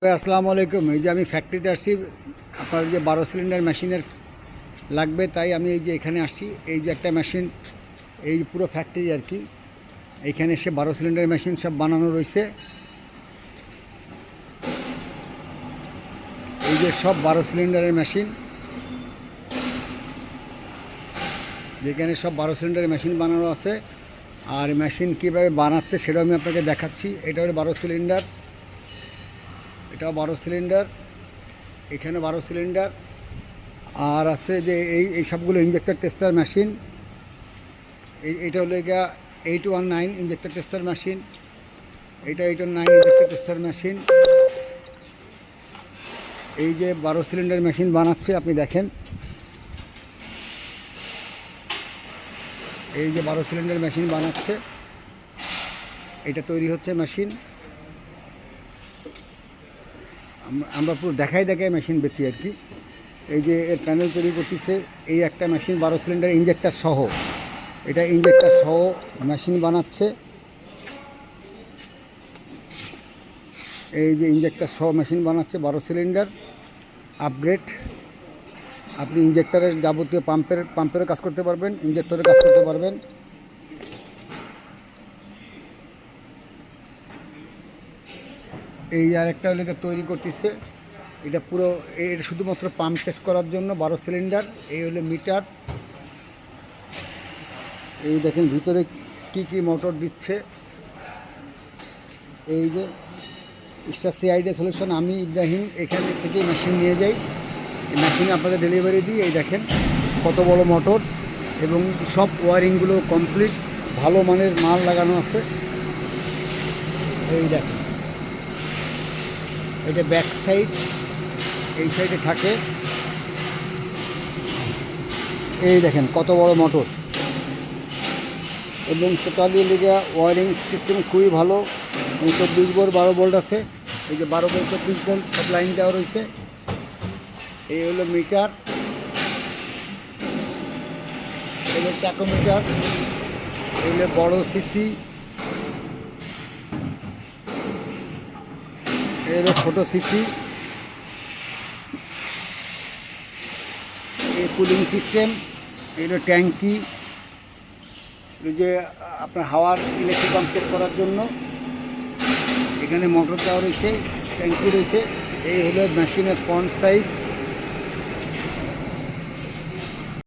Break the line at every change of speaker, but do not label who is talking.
আসসালামু আলাইকুম। এই যে আমি ফ্যাক্টরিতে আসছি, আপনার যে 12 সিলিন্ডার মেশিনের লাগবে, তাই আমি এই যে এখানে আসছি। এই যে একটা মেশিন, এই পুরো ফ্যাক্টরি আর কি, এইখানে এসে 12 সিলিন্ডার মেশিন সব বানানো রয়েছে। এই যে সব 12 সিলিন্ডারের মেশিন, যেখানে সব 12 সিলিন্ডারের মেশিন বানানো আছে। আর মেশিন কীভাবে বানাচ্ছে সেটাও আমি আপনাকে দেখাচ্ছি। এটা হলো 12 সিলিন্ডার, এটাও 12 সিলিন্ডার, এখানে 12 সিলিন্ডার। আর আছে যে এই সবগুলো ইঞ্জেক্টর টেস্টার মেশিন। এইটা হলো গিয়া 819 ইঞ্জেক্টর টেস্টার মেশিন, এইটা 819 ইঞ্জেক্টর টেস্টার মেশিন। এই যে 12 সিলিন্ডার মেশিন বানাচ্ছে, আপনি দেখেন। এই যে 12 সিলিন্ডার মেশিন বানাচ্ছে, এটা তৈরি হচ্ছে মেশিন। আমরা পুরো দেখাই মেশিন বেচি আর কি। এই যে এর প্যানেল তৈরি করতেছে, এই একটা মেশিন 12 সিলিন্ডার ইঞ্জেক্টর সহ, এটা ইঞ্জেক্টর সহ মেশিন বানাচ্ছে। এই যে ইঞ্জেক্টর সহ মেশিন বানাচ্ছে 12 সিলিন্ডার আপগ্রেড। আপনি ইঞ্জেক্টরের যাবতীয় পাম্পেরও কাজ করতে পারবেন, ইঞ্জেক্টরের কাজ করতে পারবেন। এই আর একটা হলো তৈরি করতেছে, এটা পুরো এর শুধুমাত্র পাম্প টেস্ট করার জন্য 12 সিলিন্ডার। এই হলো মিটার। এই দেখেন ভিতরে কি কি মোটর দিচ্ছে। এই যে স্টার সিআইডি সলিউশন, আমি ইব্রাহিম এখান থেকে মেশিন নিয়ে যাই, এই মেশিনে আপনাদের ডেলিভারি দিই। এই দেখেন কত বড় মোটর, এবং সব ওয়ারিংগুলো কমপ্লিট, ভালো মানের মাল লাগানো আছে। এই দেখেন, এটা ব্যাক সাইড, এই সাইডে থাকে। এই দেখেন কত বড় মোটর, এবং টোটালি লেগে ওয়ারিং সিস্টেম খুবই ভালো। 24 ভোল্ট 12 ভোল্ট আছে। এই যে 12 ভোল্ট 24 ভোল্ট সব লাইন দেওয়া রয়েছে। এই হলো মিটার, এই হলো ট্যাকোমিটার, এই হলো বড় সিসি, এই হলো ছোটো সিসি। এই কুলিং সিস্টেম, এই হলো ট্যাঙ্কি, এই যে আপনার হাওয়ার ইলেকট্রিক পাম্প চেক করার জন্য এখানে মোটর দেওয়া রয়েছে, ট্যাঙ্কি রয়েছে। এই হলো মেশিনের ফ্রন্ট সাইজ।